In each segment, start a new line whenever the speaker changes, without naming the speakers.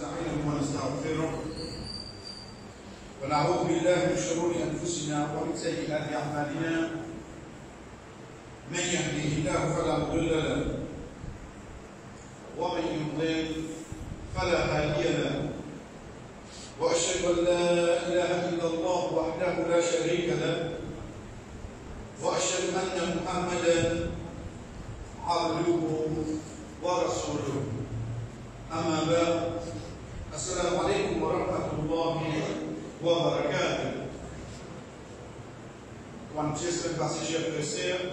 نستعينه ونستغفره ونعوذ بالله من شرور انفسنا ومن سيئات اعمالنا من يهده الله فلا مضل له ومن يضلل فلا هادي له واشهد ان لا اله الا الله وحده لا شريك له واشهد ان محمدا عبده ورسوله اما بعد السلام عليكم ورحمة الله وبركاته. Quando j'espère passer chers frères et sœurs,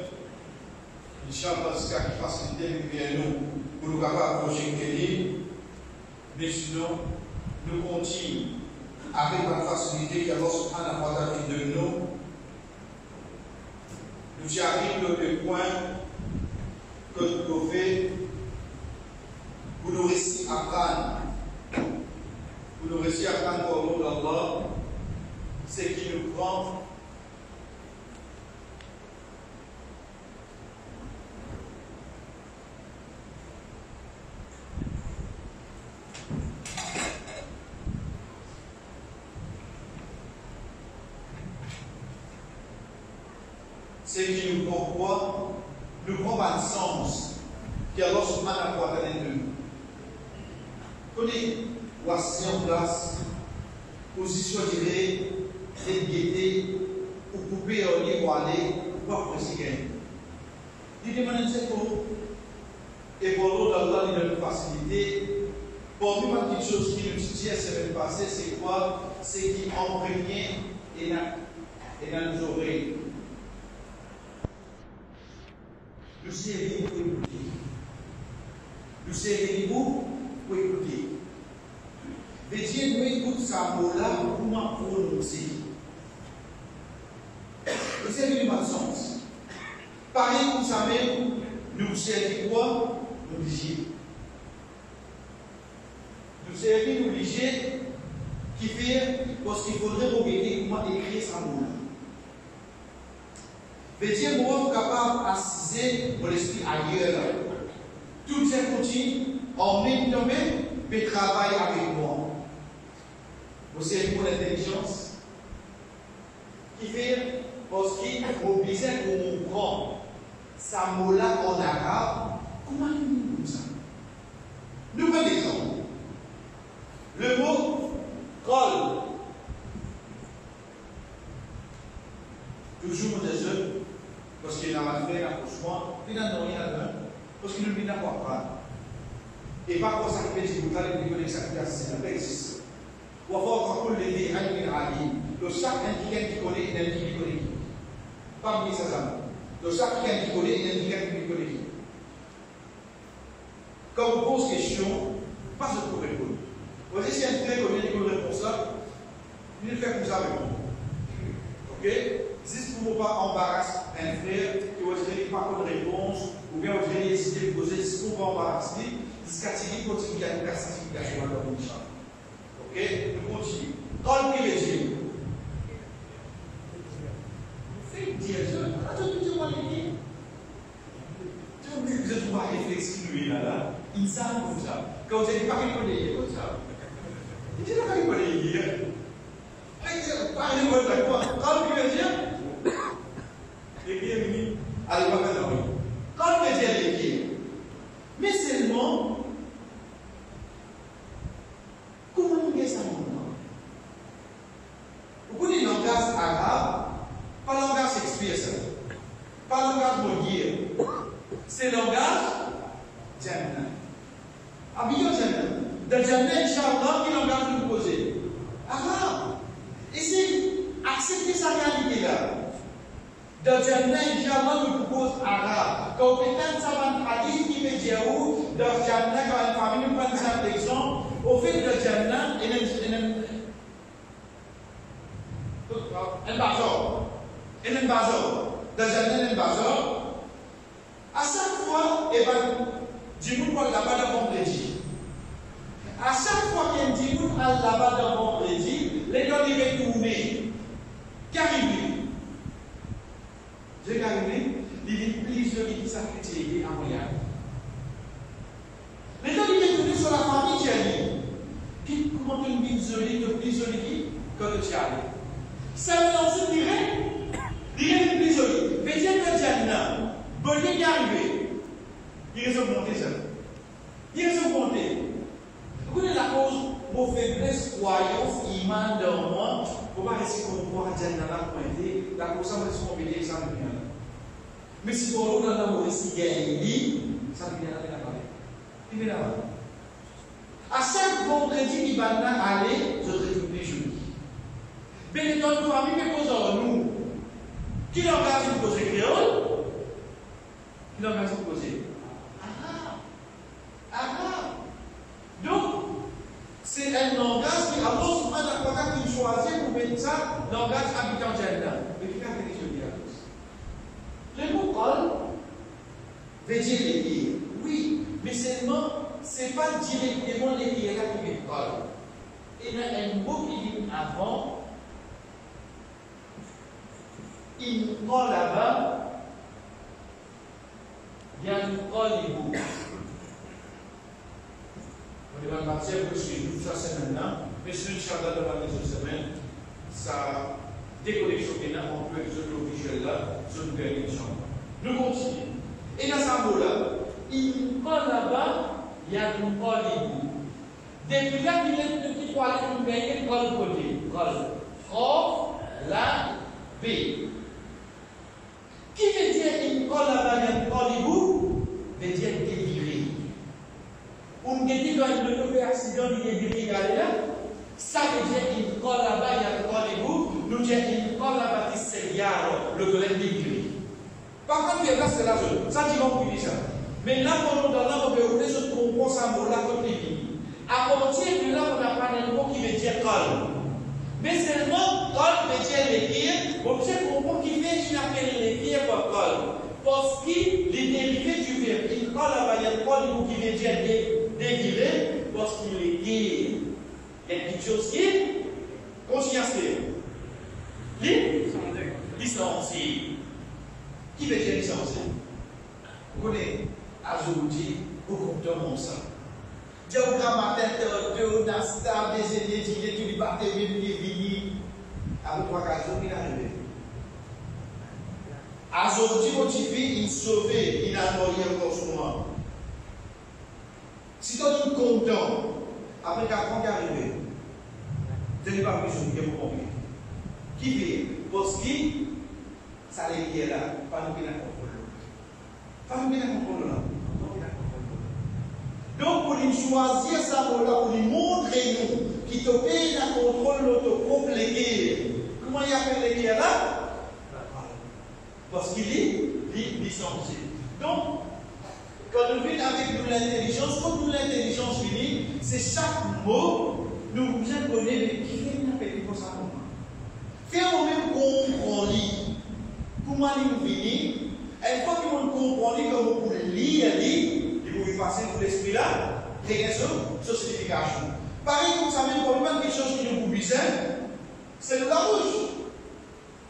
Inch'Allah, ce qui facilite nous pour nous capables d'approcher Kelly, mais sinon, nous continuons avec la facilité qu'Allah subhanahu wa ta'ala de nous. Nous y arrivons au point que nous pouvons faire pour nous réussir à prendre. Pour nous réussir à prendre au nom d'Allah, ce qui nous prend quoi? Nous prend pas de sens qu'Allah subhanahu wa ta'ala nous. Connaissez voici en place, position dirée, gaieté, ou couper au lit ou aller, ou pas pour essayer. Il demande c'est pour, et pour l'autre d'Allah, il a une facilité. Pour nous, une petite chose qui nous titille la semaine passée, c'est quoi? C'est qui imprégné et dans nos oreilles. Nous servons pour écouter. Nous servons pour écouter. Mais Dieu nous écoute ça mot-là pour comment prononcer. Et c'est une bonne sens. Pareil comme ça même, nous servons quoi? Obligé. Nous servons obligé qui fait parce qu'il faudrait regarder comment écrire ça mot-là. Mais Dieu nous est capable d'assister mon esprit ailleurs. Tout Dieu continue en même temps même, mais travaille avec moi. Vous avez pour l'intelligence qui fait parce qu'il mobilise qu'on prend sa mot-là en arabe. Comment nous ça? Nous prenons l'exemple. Le mot kol. Toujours des œufs, parce qu'il y a un frère, un accouchement, il n'y a rien à faire, parce qu'il ne peut pas. Et par contre, ça qui fait que vous allez vous dire que ça existe. Ou alors, quand on les dit, le chaque indicateur qui connaît, il indique qui connaît. Pas mis ça là. Le chaque qui connaît, il indique qui connaît. Quand on pose question, pas ce pour répondre. Vous voyez, si un frère connaît une réponse là, il le fait comme ça avec vous. Ok? Juste pour ne pas embarrasser un frère qui n'a pas de réponse, ou bien vous allez essayer de poser, juste pour ne pas embarrasser, jusqu'à ce qu'il continue à faire sa signification à l'homme. Ok, nous continuons. Quand il est Dieu, faites dire, attendez, tu vas le dire. Vous êtes pas réflexif, lui, là. Il s'arrête comme ça. Quand vous n'avez pas répondu, comme ça. Il dit, pas répondu. Pas répondu, d'accord. Quand il est Dieu, les pieds venus, allez, pas faire oui. Quand il est Dieu, les pieds. Mais seulement, comment nous gagnons ça maintenant? Vous connaissez le langage arabe, pas le langage Shakespeare, pas le langage Molière. C'est le langage Jannah. Habillons Jannah. Dans Jannah, Inch'Allah, quel langage nous poser? Arabe. Et c'est accepter sa réalité là. Dans Jannah, Inch'Allah, nous propose arabe. Quand quelqu'un savant hadith qui veut dire où, dans Jannah, quand une famille nous prend ça exemple, au fait de Jannah, un bazar. Dans Jannah, un bazar. À chaque fois, il va dire nous là-bas de vendredi. À chaque fois qu'il dit nous là-bas de vendredi, les gens ils vont tourner. Qu'arrive? J'ai arrivé, il dit plusieurs qui savent que tu es à moyen. Les gens ils vont tourner sur la famille qui a dit. solide quand tu as allé. Ça me lance direct, direct plus solide. Mais dire que Diana, bon, il est arrivé. Il reste monté ça. Il reste monté. Vous connaissez la cause, vos faiblesses, croyances, iman dans moi, pour pas rester comme moi, Diana là pointé, la cause ça va se compléter, ça me vient. Mais si vous avez un risque de gagner, ça vient là, il vient là. À chaque vendredi, il va aller, je retrouve les jours. Mais dans nos familles, mais posons nous. Qui l'engage à poser créole? Qui l'engage à poser? Donc, c'est un langage qui, alors, souvent, la qu'il choisit pour mettre ça, langage habitant gender. Mais qui a fait les choses à tous? Le mot col veut dire les dire. Oui, mais seulement, ce n'est pas directement les dire là qui veut col. Il y a un mot qui dit avant. Il colle là-bas, il y a une colle et bout. On va partir pour suivre ça c'est maintenant, mais c'est une charge de la maison semaine, ça déconnexion qu'il y a un peu de l'officiel là, sur une dernière chambre. Nous continuons. Et dans ce mot-là, il colle là-bas, il y a une colle et bout. Depuis là, il y a une petite toilette, une colle côté. Colle. Or, la, B. Qui veut dire une colle là-bas, une colle et bout? Veut dire délivré. On me dit quand il fait accident, il est délivré là. Ça veut dire une colle là-bas, il y a une colle et bout. Nous disons une colle là-bas, c'est le collègue délivré. Par contre, là, c'est la zone. Ça dit qu'on peut dire ça. Mais là, pendant là, on peut ouvrir ce qu'on pense à mot là comme il. À partir de là, on a parlé d'un mot qui veut dire colle. Mais seulement, colle veut dire l'équire. On sait comprendre qu'il fait une appelle l'équire par colle. Parce qu'il est dérivé du verbe. Il colle à la colle qui veut dire dévirer, parce qu'il est l'équire. Il y a quelque chose qui est consciencieux. Licencié. Qui veut dire licencié? Vous connaissez Azouti, beaucoup de mon sang. Dieu au grammaire, de Nasta, des élites, du baptême, des vignes. Avec 3 cas, il est arrivé. Azouti motivé, il sauvé, il a noyé encore son nom. Si tu es content, après 4 ans qui est arrivé, tu n'es pas plus de pour combien? Qui vit? Parce que ça les est là, pas nous qui la contrôlons. Pas nous qui la contrôlons. Donc, pour lui choisir ça, pour lui montrer nous, qui te paye la contrôle, l'autre compliqué. Comment il appelle les guerres là? Parce qu'il est licencié. Donc, quand nous venons avec nous l'intelligence, quand nous l'intelligence finit, c'est chaque mot, nous bien connaître qui vient avec nous ça. Faire nous-mêmes comprendre comment il finit. Une fois que nous comprenons comment pour lire, il faut passer pour l'esprit là, réaction, sur signification. Pareil, comme ça, même pour une chose qui nous bouge, c'est le la bouche.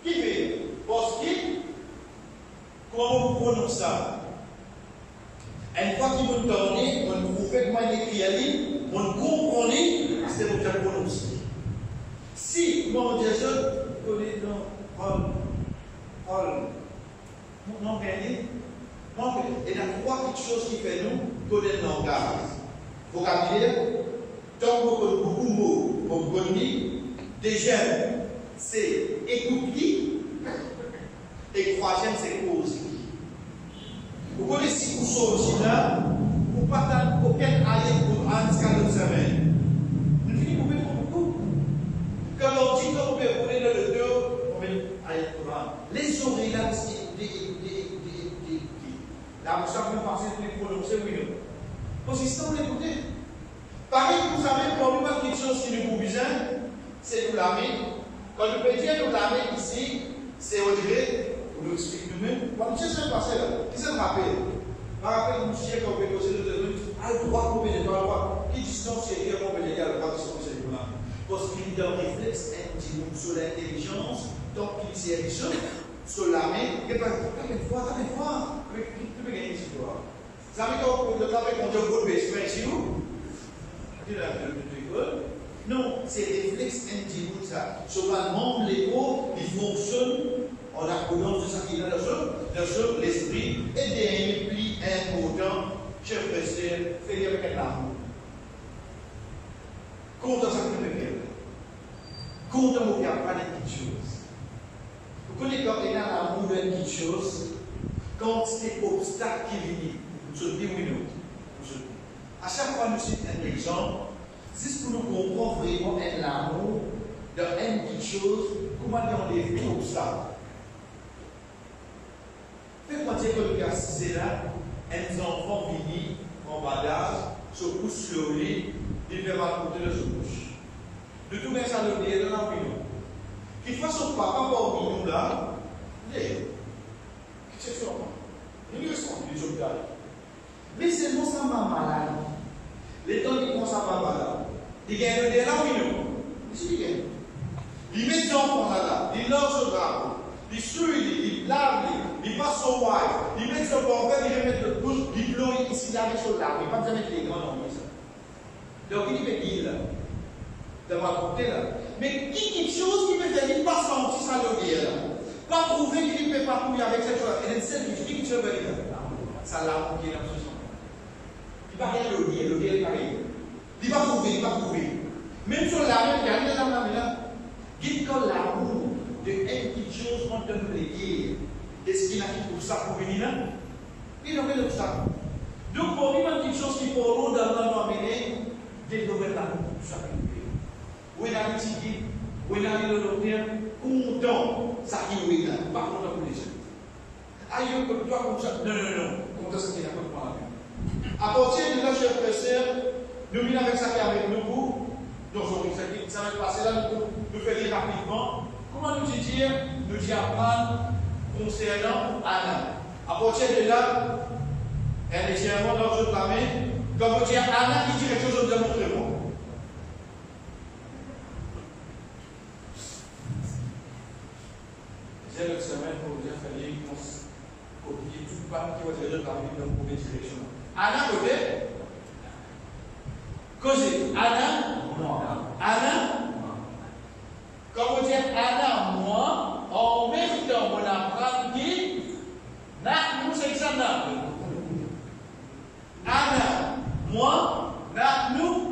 Qui fait? Parce que, comment vous prononcez ça? Une fois qu'il vous donne, on vous fait comment il écrit à lui, on comprend, c'est vous faire prononcer. Si, comment on dit ça? Vous connaissez, non, non, regardez. Il y a 3 petites choses qui fait nous connaître le langage. Vocabulaire, tant beaucoup de mots, beaucoup de mots. Déjà, c'est écouter. Et 3e, c'est causer. Vous connaissez pour ça aussi là, pour pas tant aucun ayat pour un scandale de semaine. Nous finissons pour mettre beaucoup. Quand on dit qu'on peut rouler dans le dos, on met ayat pour un. Les oreilles là, c'est là, vous savez penser que les prononcer, oui, non. Parce que si on l'écoute, pareil, vous savez, pour nous, quelque chose qui nous bouge, c'est nous laver. Quand nous pouvons dire nous laver ici, c'est au dirait, on nous explique nous-mêmes. Quand nous cherchons un passé là, qui se rappelle? Par rapport à nous cherchons qu'on peut poser le à droite, qu'on peut aller à droite. Qui distance est qu'on peut aller à droite, c'est comme ça, parce qu'il y a un réflexe intime sur l'intelligence, donc il s'y est sur la main, et bien, t'as une fois. Tu peux gagner ici, toi. Ça veut dire que le travail qu'on dit au groupe, c'est ici, où? Tu l'as vu, tu écoutes. Non, c'est réflexe individuel ça. Seulement, l'ego, il fonctionne en accordance de ça qui est dans le l'esprit. Et des plis importants, cher frère, faire avec un amour. Compte ça que nous faisons. Compte on ne pas des petites choses. Vous connaissez quand il y a l'amour d'une petite chose, quand c'est obstacle qui vient, nous sommes 10 minutes. À chaque fois, nous citons un exemple, c'est pour nous comprendre vraiment l'amour d'une petite chose, comment on définit l'obstacle. Faites-moi dire que le gars, c'est là, un enfant venu en bas d'âge, se couche sur le lit, il peut raconter de se couche. De tout bien ça le dire dans l'opinion. Qu'il fasse son papa pas au million là, il est. Qu'est-ce que c'est ça? Il est resté, il est hôpital. Mais c'est non ça m'a malade. Les temps qui font ça m'a malade. Il gagne le là ou non? Ici il gagne. Il met des enfants là, il lance le drapeau, il suit, il lave, il passe au wife, il met son portrait, il remet le pouce, il pleure ici là avec son larme, il ne va pas mettre les grands dans ça. Donc il met dit là. De raconter là. Mais quelque chose qui peut faire, il passe en petit salarié là. Pas prouver qu'il ne peut pas courir avec cette chose. Et c'est ce qui veut dire. Ça l'a qui est dans ce sens. Il ne va rien le dire est pareil. Il va prouver. Même sur la même, il y a rien dans la main. Qu'il quand l'amour de une petite chose qu'on donne le dire. Est-ce qu'il a qui pour ça pour venir là? Il en fait l'obstacle. Donc pour vivre une petite chose qui pour nous dans l'amener, développer l'amour pour ça. Où est la litige, où est la docteur, content, ça qui est là, pas content pour les gens. Aïe, comme toi, comme ça, non, content, ça qui est là, comme moi. À partir de là, chers frères, nous venons avec ça qui est avec nous, donc ça va passer là, nous faire lire rapidement. Comment nous dire? Nous dit apprendre concernant Anna. À partir de là, elle est généralement dans votre main, quand vous dites Anna qui dit quelque chose, vous démontrez-moi. J'ai le semaine pour vous dire qu'il fallait copier tout pas qui va être dans la Bible dans une mauvaise direction. Anna, côté Cosé. Anna, moi. Anna, quand vous dites Anna, moi, en même temps, on apprend qui nous, c'est ça. Anna, moi, nous.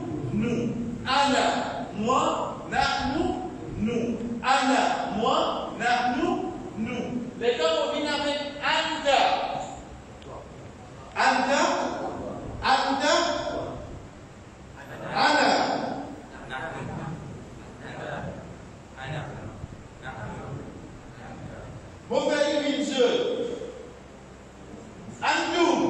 Anna, moi, nous. Anna, moi, nous. Les temps on vient avec Anta. Anna. Mon père est une seule. Antum.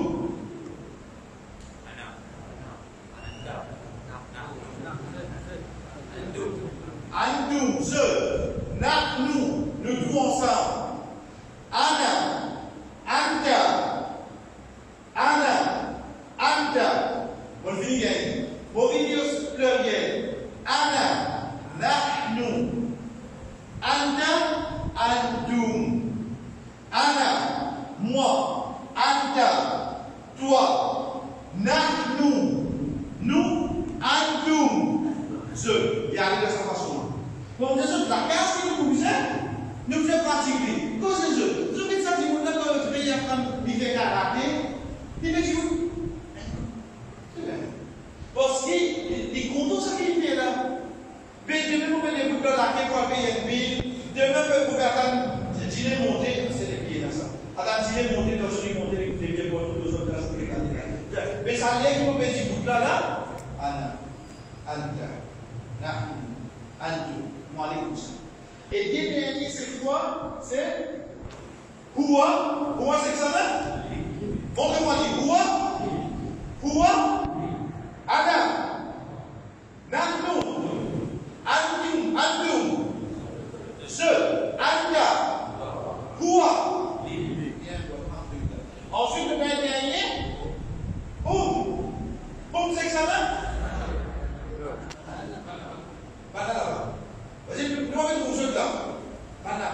Antum, seul. Nous tous ensemble. Anna, Anta, mon fille, mon vidéos pluriel. Anna, nahnu, Anta, antum. Anna, moi, Anta, toi, nahnu, nous, antum. Ce, il y a de cette façon. Bon, c'est la case qui nous pousse, nous faisons pratiquer. Qu'est-ce que c'est? Je fais ça, si vous n'avez pas votre pays, il fait karaté, il fait du. Parce qu'il compte ça qu'il fait là. Mais demain, vous pouvez vous donner la clé pour payer une bille. Demain, vous pouvez attendre, dîner monter, c'est les pieds là ça. Attendre, dîner monter, dans ce monter, les pieds pour nous autres, là, c'est les candidats. Mais ça l'est que vous pouvez dire, vous là, Anna, Anta, Antu. Et dernier, c'est quoi? C'est Houa. Houa, c'est ça là? Montrez-moi dit Houa. Anna. Nahnu. Antum. Ce. Anta. Houa. Ensuite, le dernier. C'est ça là? Pas là. Vas-y, nous avons une chose là. Pas là.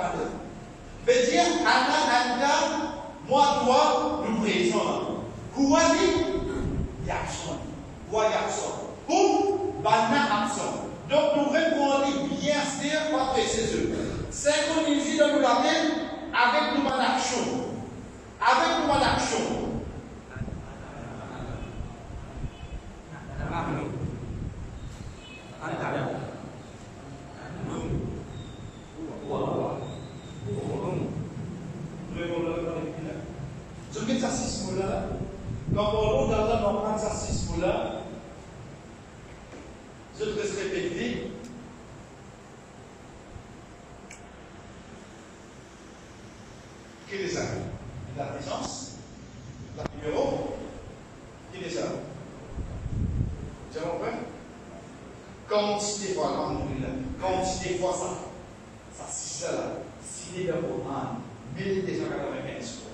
Veut dire, Anna, Anta, moi, toi, nous présents. Quoi dit? Garçon. Quoi garçon? Bana absent. Donc, nous répondons bien sûr par ces œuvres. Synchroniser dans nous l'appel avec nous en action. Avec nous en action. Je mets ça 6 mots là. Quand on prend ça 6 mots là, je te laisse répéter. Quel est ça? La présence, la numéro. Quel est ça? Tu as compris? Quantité fois, quantité fois ça 6 là, signé dans le Coran, 1295 fois.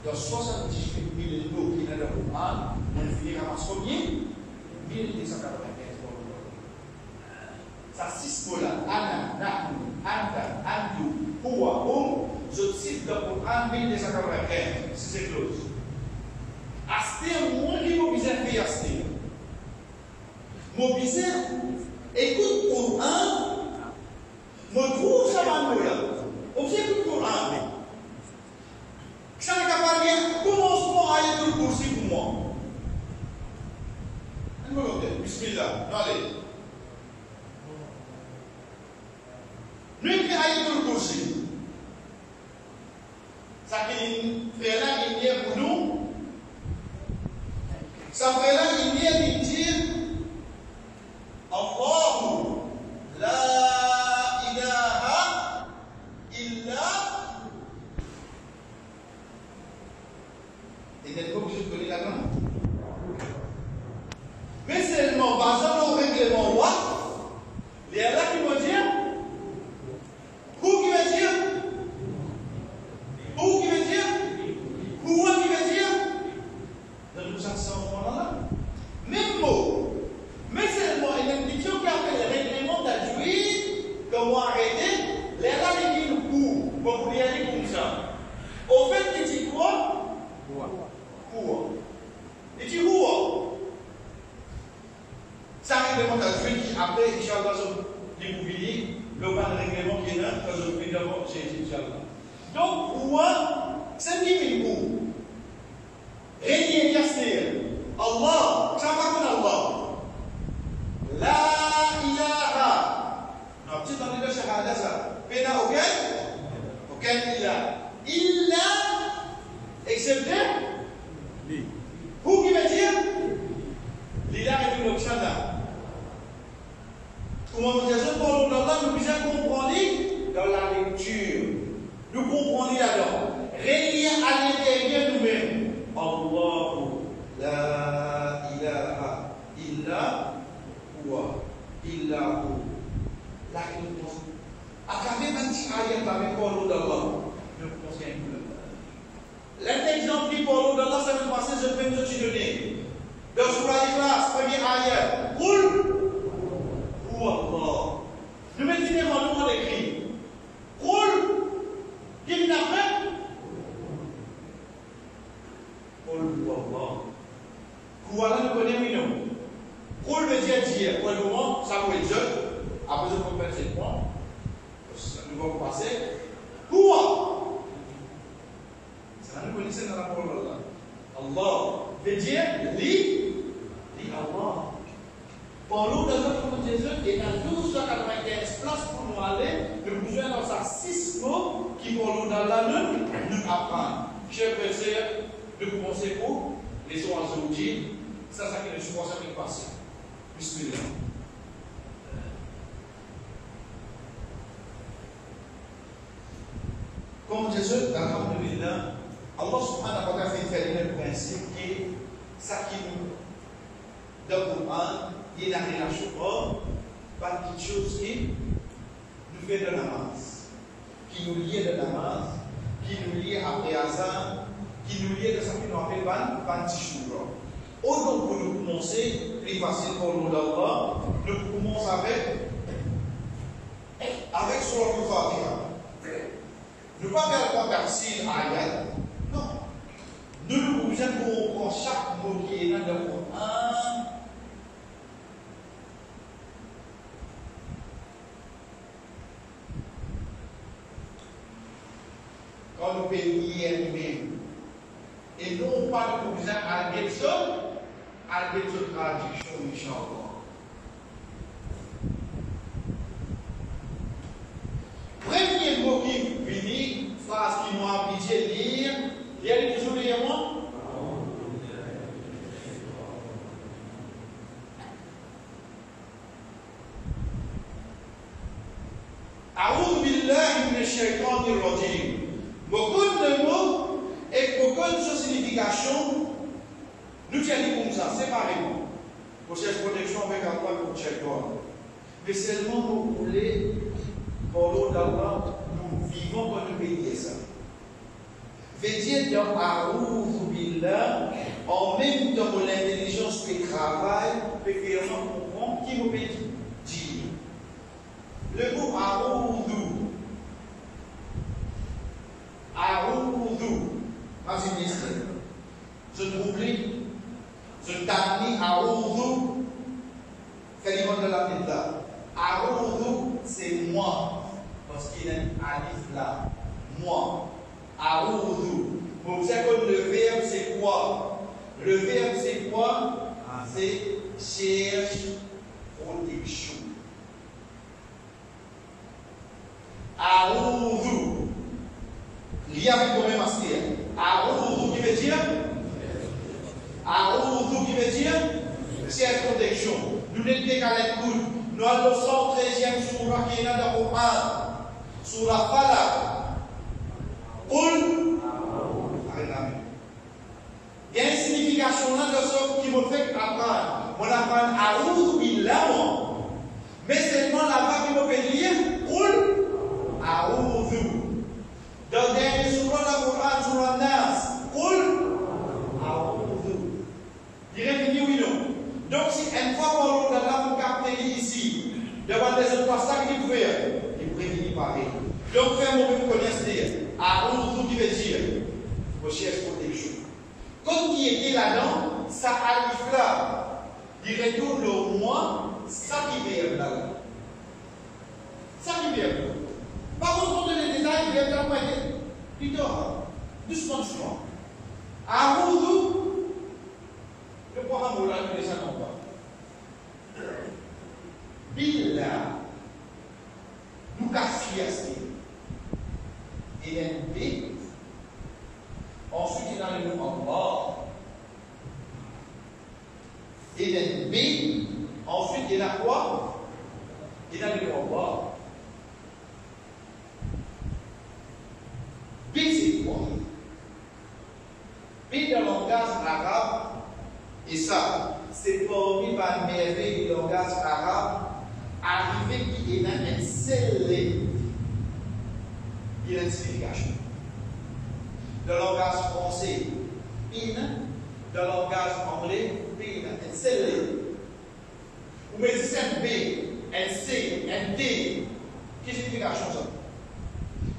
Dans 78 000 mots qui sont dans le Coran, on finira par combien? 1295 fois. Ça 6 mots là, Anna, Nahnu, Anta, Antu, Huwa, je cite dans le Coran 1295, c'est close. Astir, moi qui mobilisé fait Astir. Mobilisé, écoute le Coran, me trouve ça va nous là. Observe le Coran. Ça n'est pas rien, commencement à être le coursi pour moi. Bismillah, allez. Nous qui aillons le coursi. Ça qui fait là, il y a pour nous. Ça fait là, il y a de dire Allahu la ilaha illa. Et d'être obligé de connaître la langue. Mais seulement, basant au règlement loi, il y a là qui vont dire, où qui veut dire, où qui veut dire, où qui veut dire, dans nous accents au moment-là. Même mot. Mais seulement, il y a une question qui appelle le règlement d'adjuire, comment arrêter, les là qui dit où, pour vous y aller comme ça. Au fait, il dit quoi? Il dit où? Ça règlement d'adjuire qui après, Inch'Allah, je découvrir le règlement qui est là, quand je prie d'abord chez Inch'Allah. Donc, où? C'est qui où? Régnier Yasser. Allah, ça va comme Allah. La ilaha. Non, tu t'en dis de shahada ça. Pena aucun ilah. Illa, excepté. Où qui veut dire? L'ilah est une option là. Comment nous disons pour l'Allah, nous devons comprendre dans la lecture. Nous comprenons alors. Relier à l'intérieur nous-mêmes. Allahu la ilaha illa huwa illa hu. La réponse. À travers un petit ayat avec Paulo d'Allah, je pense qu'il y a une couleur. L'exemple dit Paulo d'Allah, ça veut passer, je peux te donner. Dans Surah Ikhlas, premier ayat. Qul huwa Allah. Nous mettons en nous l'écrit. Qul, qui n'a fait? Qul huwa Allah. Voilà, nous connaissons, oui, non. Qul veut dire, pour le moment, ça veut dire, après je comprends ce point. Nous allons passer. Huwa. Ça nous connaissons dans la parole d'Allah. Allah veut dire li Allah. Pour nous, dans notre Jésus, il y a 1295 places pour nous aller. Nous besoin dans ça 6 mots qui pour nous dans la langue nous apprendre. Chers frères et sœurs, nous commençons pour les oiseaux dit. Ça, c'est ce que je pense à faire passer. Bismillah. Comme Jésus, alhamdulillah, Allah subhanahu wa ta'ala fait le principe qui ça qui nous, dans le Coran, il y a une relation par quelque chose qui nous fait de la namaz, qui nous lie de la namaz, qui nous lie après Azan, qui nous lie de ce qui nous appelle Bantichoura. Aujourd'hui, pour nous commencer, plus facile pour nous d'Allah, nous commençons avec Surah Al-Fatiha. Nous ne pas faire un tafsir ayat. Non. Nous nous comprendre chaque mot qui est dans le Coran. vous besoin de traduction, Inch'Allah. Premier mot qui vient, phrase qui nous a obligé de lire, il y a des toujours derrière moi. A'oudhu billahi minash shaitanir rajim. Beaucoup de mots et beaucoup de significations, nous tiennent comme ça, séparément. Pour cette protection avec un point pour chaque fois. Mais seulement nous voulons, pour l'eau d'Allah, nous vivons quand nous payons ça. Veut dire dans A'oudhu billah, en même temps que l'intelligence fait travail, fait que on comprend qui nous peut dire. Le mot A'oudhu. A'oudhu. Vas-y, ministre. Je t'oublie. Je t'amène A'oudhu. Kalimot de la tête là. A'oudhu, c'est moi. Parce qu'il y a un alif là. Moi. A'oudhu. Vous savez que le verbe c'est quoi? Le verbe c'est quoi? C'est cherche protection. A'oudhu. Lié avec le même aspect. A'oudhu qui veut dire? A'oudhu qui veut dire? C'est protection. Nous n'êtes qu'à l'écoute. Nous avons le 113e surah qui est dans le Coran. Surah Falaq. Qul. Il y a une signification là de ce qui me fait apprendre. On apprend A'oudhu billah. Mais seulement là-bas qui me fait lire. Qul. A'oudhu. Dans le dernier surah de Coran, surah Nas. Qul. A'oudhu. Il répète oui non. Donc si une fois qu'on a vous captez ici, devant des autres passages qui pouvaient, il prévenir pareil. Donc faire mon peu connaître. A'oudhu qui veut dire recherche protection. Comme qui était là-dedans, ça arrive là. Il retourne au moins, ça qui vient là. Ça qui vient là. Par contre, on donne les détails, il vient là pour aider. Il dort. Doucement. A'oudhu, le programme là, nous ne savons pas. Billah, nous casse-fiasté. Et un B. Ensuite, il y a le mot Allah. Et un B. Ensuite, il y a quoi? Il y a le mot Allah. B, c'est quoi? B dans le langage arabe. Et ça, c'est parmi ma merveille du langage arabe, arrivé qui est dans un seul identification. Dans le langage français, in, dans le langage anglais, pin, un seul. Vous mettez un B, un C, un D. Quelle signification ça?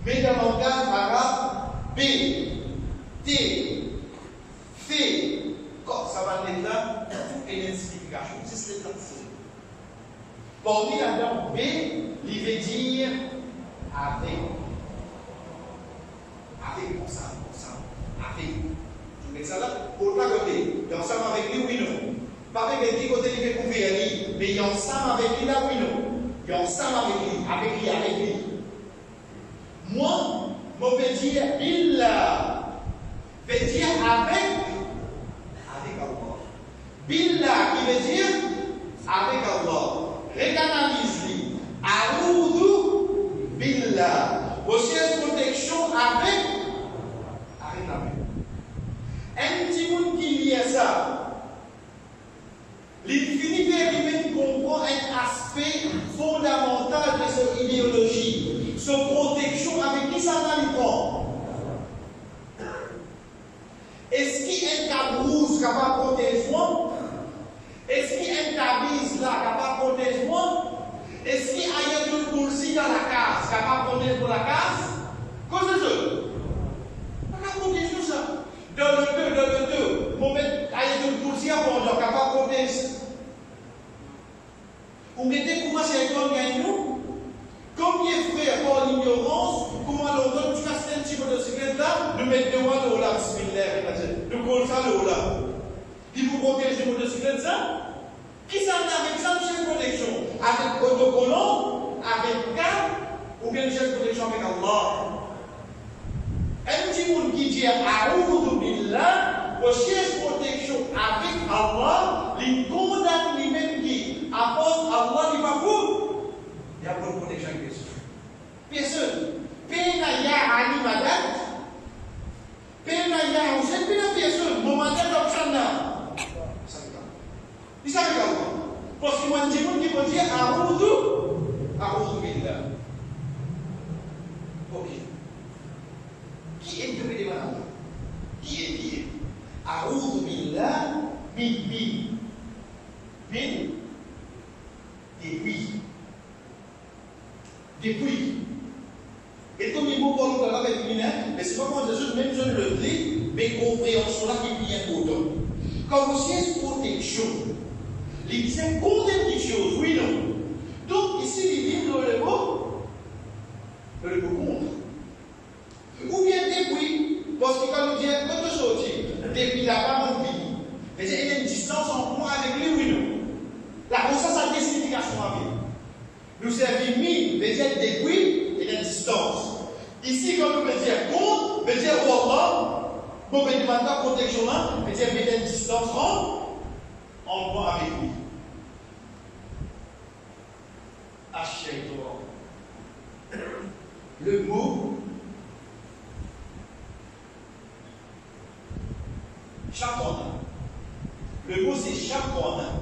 Mais dans le langage arabe, B, T, F, quand ça va être là, tout est une signification. C'est là. Parmi là-dedans, B, il veut dire avec. Avec, comme ça. Avec. Je mets ça là, pour l'autre côté. Il y a ensemble avec lui, oui, non. Pas avec les 10 côtés, il veut couvrir lui, mais il y a ensemble avec lui là, oui, non. Il y a ensemble avec lui. Moi, je veux dire billah. Veut dire avec Allah. Billah qui veut dire avec Allah. Récanalise-lui. A'oudhu billah. Recherche protection avec Allah. Un petit monde qui lit ça, l'infinité lui-même comprend un aspect fondamental de cette idéologie. Cette protection avec qui ça va lui prendre? Est-ce qu'il y a un tabouze capable de protéger moi? Est-ce qu'il y a un tabiz là capable de protéger moi? Est-ce qu'il y a un boulsi dans la case capable de protéger pour la case? Qu'est-ce que c'est? Pas capable de protéger ça. Dans le 2, pour mettre un boulsi à bon, capable de protéger. Vous mettez comment c'est un gagne nous? Combien de frères par l'ignorance, comment l'automne, tu casses un petit peu de cyclette là, nous mettons devant le là, bismillah, nous contrôle ça là. Qui vous protège de motocyclette ça? Qui ça avec ça, chef de protection? Avec autocollant, avec cap, ou bien chef de protection avec Allah? Un petit monde qui dit A'oudou billah, au chef de protection avec Allah, il condamne lui-même qui apporte Allah, il va pour. Il y a pas de protection avec personne. Personne. Penaya Ali Madat. Penaya Hussein, personne. Mohamed Abshanna. Il s'arrête là. Parce qu'il y a des gens qui vont dire A'oudou billah. Ok. Qui est le premier malade? Qui est? A'oudou billah, bin. Depuis. Et comme il faut parler avec lui, mais c'est pas comme Jésus, même je le dis, mais compréhension là qui vient autant. Comme aussi une protection. Il dit contre quelque chose, oui, non. Donc ici, il dit le mot contre. Ou bien depuis, parce que quand nous disons, quand nous sortons, depuis la pas mon vie, mais il y a une distance en point avec lui, oui, non. La conscience a des significations à vie. Nous servions mille, mais il y a depuis, il y a une distance. Ici, quand nous veut dire contre, veut dire Allah, pour que nous maintenant protection là, veut dire il y a une distance en point avec lui. Achète-toi. Le mot chacun. Le mot c'est chacun.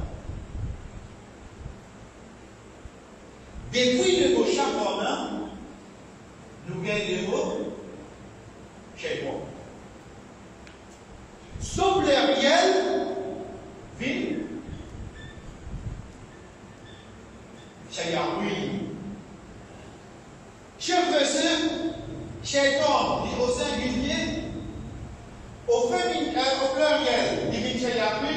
Depuis le mot chacun, nous gagnons le mot chez moi. Sauf l'Ariel, ville, Chayaoui. Chef de sœur, Shaitan, dit au singulier, au pluriel, dit Chayaoui,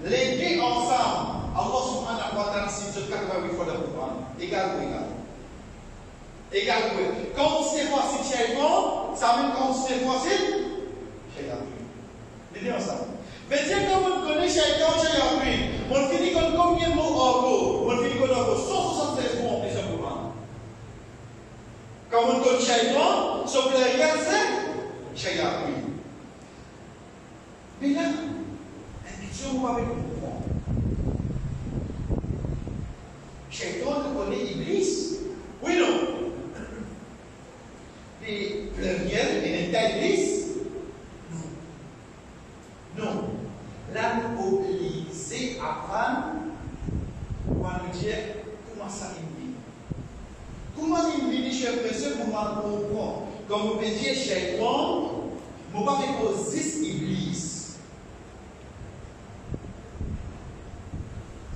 les deux ensemble. Allah subhanahu wa ta'ala, si je 88 fois dans le Coran, égal ou égal. Égal ou égal. Quand on sait quoi c'est Shaitan, ça veut dire quand on sait quoi c'est Shaitan. Les deux ensemble. Mais dire quand on connaît Shaitan, on finit comme combien de mots en gros? On finit comme 176 mots en plus en Coran. Quand on connaît Shaitan, son pluriel c'est Shaitan. Mais là, l'indiction va avec le mouvement. Shaitan connaît Iblis. Oui, non. Et pluriel, il est Iblis. Non. Là, nous obligés à prendre pour nous dire comment ça vit. Comment il vit, chers frères, pour nous comprendre. Comme vous pouvez dire, Shaitan, nous ne pouvons pas poser Iblis.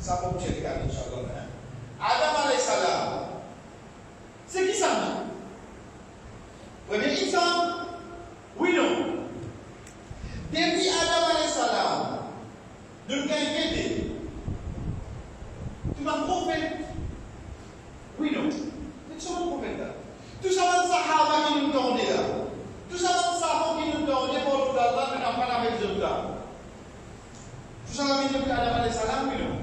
Ça va vous checker, Inch'Allah. Adam alayhi salam. C'est qui ça? Premier insan? Oui, non. Depuis Adam alayhi salam, nous avons aidé. Tu vas prophète? Oui, non. Tu es un prophète là. Tout ça va sahaba qui nous tendent là. Tout ça va sahaba qui nous tendent pour tout Allah, mais n'a pas la même chose là. Tout ça va venir depuis Adam alayhi salam, oui, non.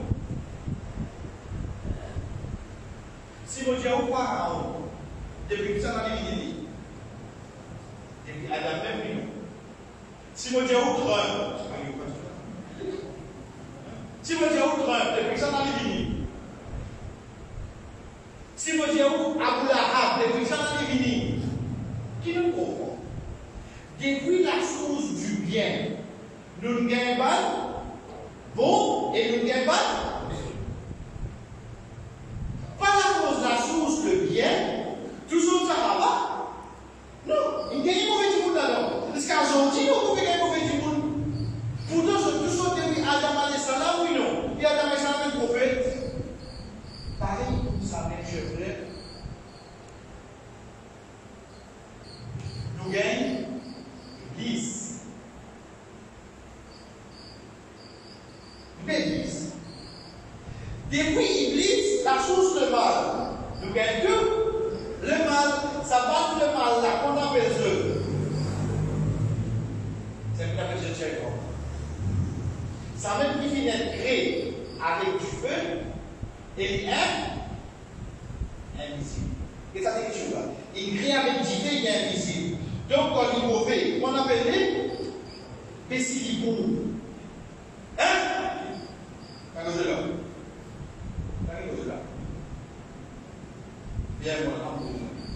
Si vous dites au Pharaon, depuis que ça n'a dit, depuis Adam même, oui. Si vous dites au Trump, si vous dites au Trump, depuis que ça n'a dit, si vous dites au Abu Lahab, depuis que ça n'a dit, qui nous comprend? Depuis la chose du bien, nous ne gagnons pas bon et nous ne gagnons pas. Pas la cause de la source, le bien, toujours ça va pas. Non, il y a une mauvaise monde là-dedans. Parce qu'à gentil, on peut gagner une mauvaise monde. Pourtant, c'est toujours depuis Adam alayhi salam, oui, non. Et Adam alayhi salam est prophète. Pareil pour ça, mes chers frères. Nous gagnons l'Église. L'Église. Depuis Iblis, la source le mal. Nous gagnons que le mal, ça bat le mal là, qu'on appelle Dieu. C'est ce qu'on appelle Dieu. Ça même qui finit d'être créé avec du feu, et il est invisible. Et ça, c'est quelque chose là. Il crée avec du feu, il est invisible. Donc, quand il est mauvais, on appelle les Pessilibou. Hein? Qu'est-ce que là? Qu'est-ce que là? Bien, moi,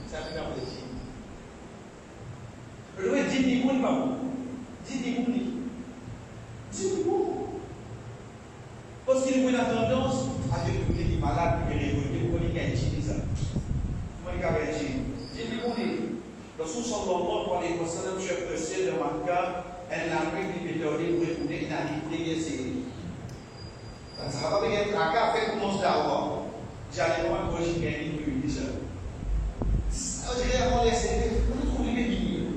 c'est un peu de dire. Le roi dit des bons, pas bon. Dit des bons. Dit des bons. Parce qu'il a tendance à développer des malades, des révoltés, pour qu'on ait utilisé ça. Comment il a utilisé? Dit des bons. Rasul sallallahu alaihi wasallam chef de ciel de Makkah, elle n'a pas été pétardée pour répondre une activité qui est ça va pas bien, à quoi fait commencer d'avoir. J'allais voir quand j'ai gagné une mission. Je dirais avant les CD, on trouve les billes.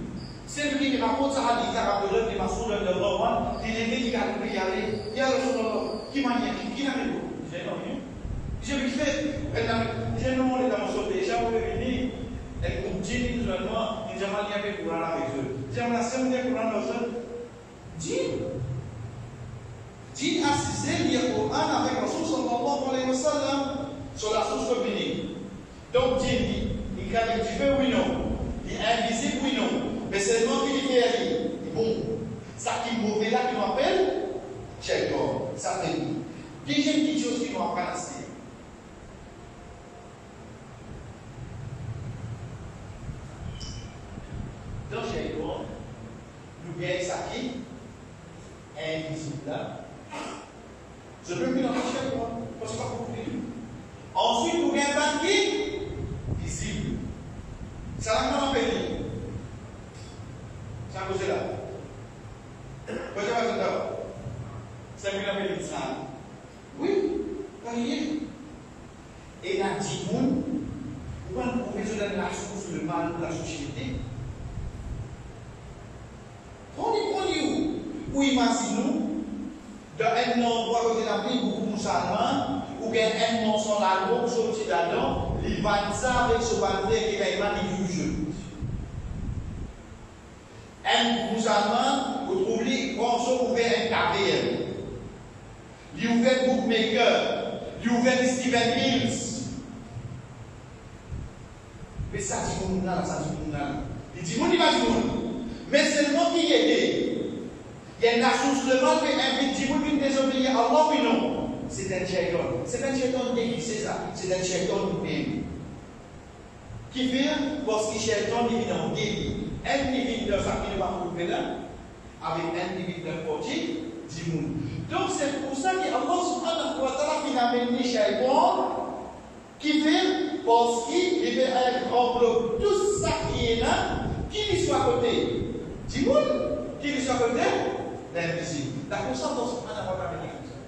C'est lui qui raconte ça à l'Israël de l'homme qui m'a sauvé de l'homme, il est venu, il a pu y aller, il y a le Rasul qui m'a dit, qui n'a rien dit. J'ai non rien. J'ai vu fait, j'ai non les dans mon sauvé, j'ai enlevé venir. Elle continue seulement, il n'y a pas de lien courant avec eux. J'aime la semaine de courant dans eux. Djinn assisté lire Coran avec Rasul sallallahu alayhi wa sallam sur la source féminine. Donc Djinn dit, il crée avec du feu, oui non. Il est invisible, oui non. Mais seulement qu'il fait aller. Bon, ça qui est mauvais là, qui nous appelle, Shaitan. Ça fait dit. Deuxième petite chose qui nous apprend à c'est. Dans Shaitan, nous gagnons ça qui est invisible là. Je peux plus dans le Shaitan, parce que c'est pas compris. Ensuite, nous gagnons ça qui est visible. Ça l'a qu'on appelle. Ça a causé là. Vous avez dit là. C'est ce qu'on appelle ça. Oui, rien. Et la dimoun, on va besoin de la source, le mal de la société. On dit où imaginons, dans un endroit où il y a beaucoup de musulmans, où il y a un nom sans la langue, sorti là-dedans, il va ça avec ce bandé qui va manipuler. Un musulman, vous trouvez, quand on ouvert un café, il ouvert Bookmaker, il ouvert Steven Mills. Mais ça dit mon nom, ça dit mon nom. Il dit mon nom. Mais seulement qui y est. Il y a une source de mal qui invite Djibou qui désobéit à Allah, oui non. C'est un shaitan. C'est un shaitan déguisé ça. C'est un shaitan lui-même. Qui fait parce que shaitan il vient en délit. Un individu de ça qui ne va pas couper là, avec un individu de portier, Djibou. Donc c'est pour ça que Allah subhanahu wa ta'ala qui amène les shaitans, qui fait parce qu'il veut envelopper tout ça qui est là, qui lui soit à côté. Djibou, qui lui soit à côté. L'invisible. La conscience, on n'a pas parlé comme ça.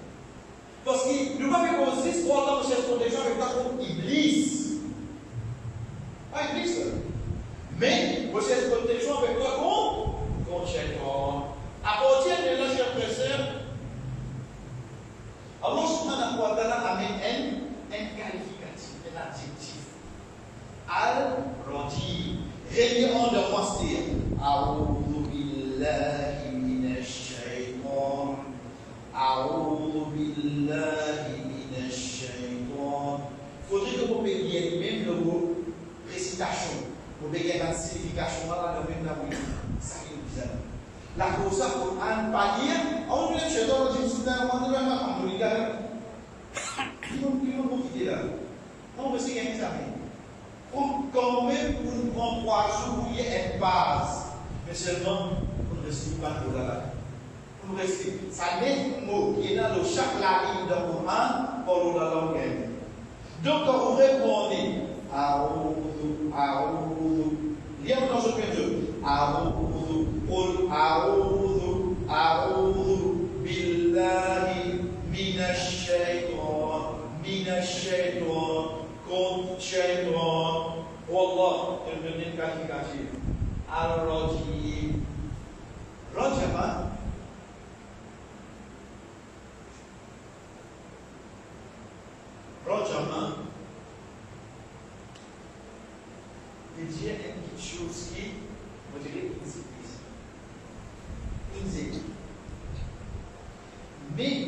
Parce que nous ne pouvons pas consiste pour Allah cherche protection avec ta contre Iblis. Pas Iblis. Mais vous cherchez protection avec quoi contre Shaitan. À partir de là, chers frères et sœurs, Allah subhanahu wa ta'ala amène un qualificatif, un adjectif. Al-Radi. Relié en de passer. A'udhu billahi. أعوذ بالله من الشيطان. Il faudrait que vous payiez même le mot récitation. Vous payiez la signification dans le même langue. Ça qui est bizarre. La cause pour un palier, on dit que je dois dire que on doit pas en regarder. Qui vont quitter là? On veut se gagner ça. Quand même pour nous prendre 3 jours, il y a une base. Mais seulement, on ne reste pas de là. Ça n'est un mot qui est dans le chaque ligne de Coran pour la langue. Donc, quand vous répondez A'oudou, A'oudou, lire dans ce période A'oudou, Qul A'oudou, A'oudou, Billahi, Minash Shaitan, contre Shaitan. Wallah, il me dit qualificatif. Al-Rajim. Rajama. Rajama, il dit une chose qui, on dirait, insécure. Mais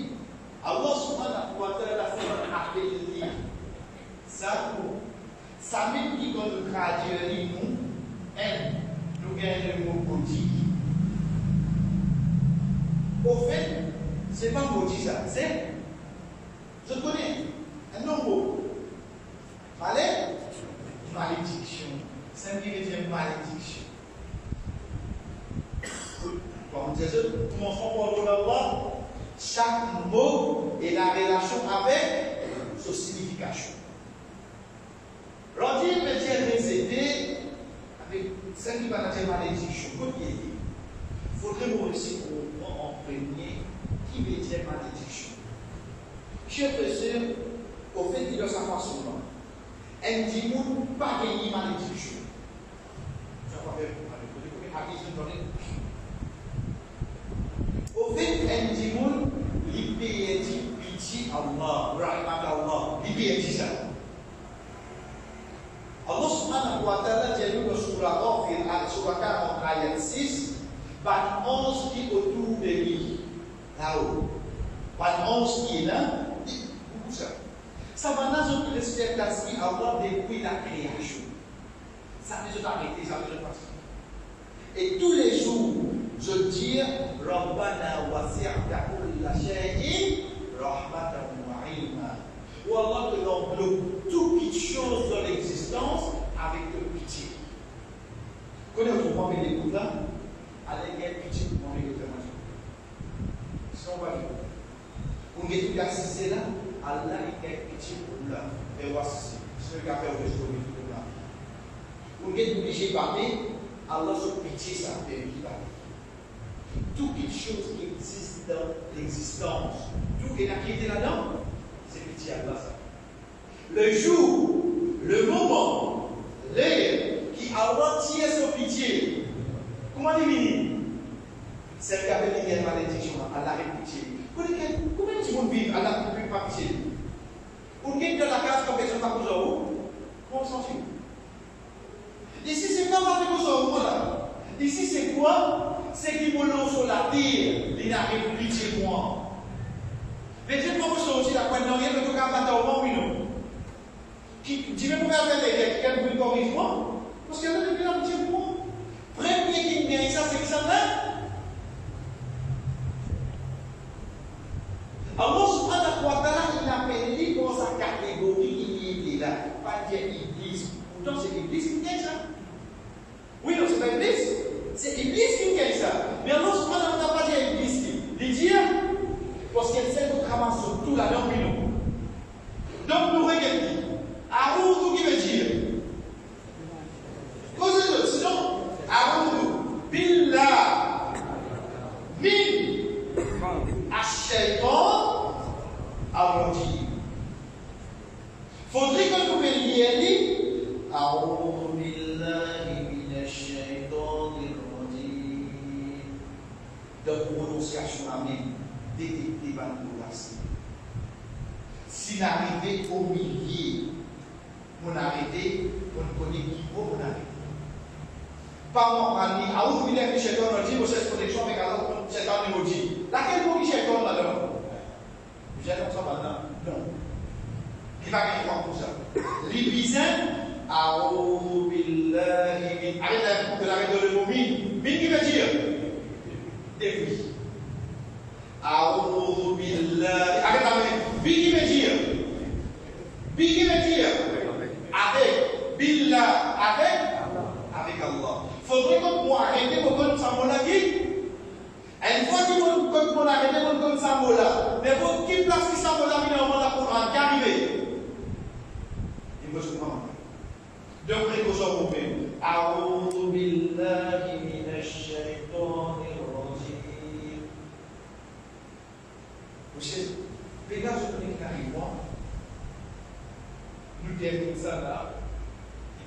Allah subhanahu wa ta'ala a appelé ça pour ça même qui quand nous traduisons nous gagnons le mot bouddhi. Au fait, c'est pas bouddhi ça, c'est je connais un nom mot. Malédiction. C'est un qui veut dire malédiction. Comme Jésus, commençons par le d'Allah. Chaque mot est la relation avec sa signification. L'on dit, veut dire récéder avec ce qui va dire malédiction. Il faudrait vous aussi comprendre en premier qui veut dire malédiction. Chers frères, au fait, il y a sa façon. Elle dit, nous pas gagner malédiction. Au fait, elle dit, nous, l'IPE dit, pitié Allah, rahmat Allah, l'IPE dit ça. Allah subhanahu wa ta'ala dit dans Surah Ghafir, Surah 40, ayat 6, par 11 qui autour de lui, là-haut. Par 11 qui est là, dit beaucoup ça. Ça va dans une expectation Allah depuis la création. Ça veut dire arrêter, ça veut dire passer. Et tous les jours, je dis, Rabbana wasi'ta kulla shay'in rahmatan wa ilma. Ou Allah te l'enveloppe toute petite chose dans l'existence avec de pitié. Connaissez-vous comment les coups là? Allez, quelle pitié pour manger le fromage. Si on va dire, on est tout assisté là, Allah est quelle pitié pour nous là. Et voici, c'est le café au resto de tout là. On est obligé de parler, Allah se pitié ça, et qui parle. Toute petite chose qui existe dans l'existence, tout est acquitté là-dedans. C'est pitié à Allah ça. Le jour, le moment, l'heure qui Allah tient son pitié, comment dire? C'est le cas de la malédiction, Allah est pitié. Combien de gens vivent Allah ne peut pas pitié? Pour qu'il y ait de la case comme personne n'a pas besoin où? On s'en fout. Ici, c'est pas mal de choses là. Ici, c'est quoi? C'est qui volent sur la terre, il n'a rien de pitié pour moi. Mais je ne peux pas aussi la pointe dans rien, mais je ne peux pas faire au oui, non. Tu veux pas faire des quelqu'un qui corrige moi? Parce que là, il a pitié pour moi. Premier qui vient, ça, c'est que ça là. Allah subhanahu wa ta'ala, il a appelé dans sa catégorie qui est là. Pas dire Iblis. Pourtant, c'est Iblis qui gagne ça. Oui, non, c'est pas Iblis. C'est Iblis qui gagne ça. Mais Allah subhanahu wa ta'ala n'a pas dit Iblis. Il dit, parce qu'elle sait qu'on ramasse tout là-dedans, oui, non. Donc, nous regardons. Aroudou qui veut dire. Causez-le, sinon, Aroudou, Billah, Min, Ashaitan, Arodi. Faudrait que vous veniez Aroudou Billahi Minashaitan Arodi. De prononciation amen. Détecter par nous racines. S'il arrivait au milieu, on arrêtait, on connaît qui vaut, on arrêtait. Pas moi, on dit, ah oui, il y a des chétons, on dit, vous êtes connexion avec Allah, chéton nous dit. Laquelle vous dit chéton là-dedans? Vous êtes comme ça maintenant? Non. Il va gagner quoi pour ça? L'ibizin, ah oui, arrêtez de le mot min. Min qui veut dire? Depuis. A'udhu billahi. Arrête. Bi veut dire. Bi veut dire. Avec. Billah. Avec Allah. Faudrait que moi arrêter pour qu'on s'en là qui. Une fois que vous arrêtez pour qu'on s'en là. Mais vous qui place qui s'en là finalement la Coran qui arrive. Il me semble. Donc précaution pour vous. A'udhu billahi minash shaitanir rajim. Vous savez, Pédage de l'éclairage, nous terminons ça là.